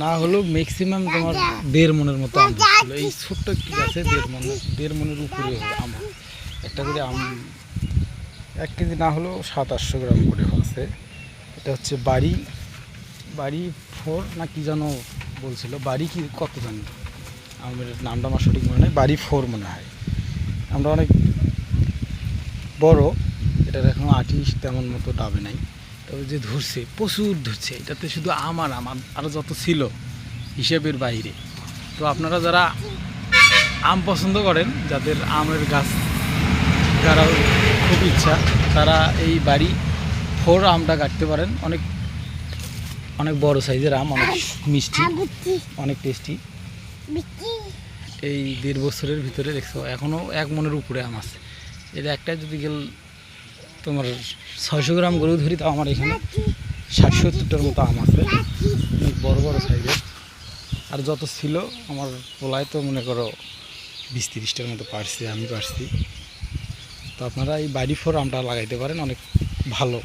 না হলেও ম্যাক্সিমাম তোমার 1.5 মনের মতো আম ছিল। এই ছোট্ট একটি গাছে 1.5 মনের উপরে হবে আম। একটা করে আম 1 কেজি না হলেও 700-800 গ্রাম করে আছে। এটা হচ্ছে বাড়ি 4 না কি যেন বলছিল, বাড়ি কি কত জানি, আমের নামটা আমার সঠিক মনে নেই, বাড়ি 4 মনে হয়। আমরা অনেক বড়, এটার এখনও আটি তেমন মতো ডাবে নাই, তবে যে ধরছে প্রচুর ধরছে। এটাতে শুধু আম আর আম, আরও যত ছিল হিসেবের বাইরে। তো আপনারা যারা আম পছন্দ করেন, যাদের আমের গাছ যারা খুব ইচ্ছা, তারা এই বাড়ি 4 আমটা কাটতে পারেন। অনেক অনেক বড় সাইজের আম, অনেক মিষ্টি, অনেক টেস্টি। এই 1.5 বছরের ভিতরে দেখছো এখনও 1 মনের উপরে আম আছে। এটা একটা যদি গেল তোমার 600 গ্রাম গরু ধরি, তাও আমার এখানে 60-70টার মতো আম আছে, অনেক বড় বড় সাইজের। আর যত ছিল আমার পোলায় তো মনে করো 20-30টার মতো পারছি, আমি পারছি। তো আপনারা এই বাড়ি 4 আমটা লাগাইতে পারেন, অনেক ভালো।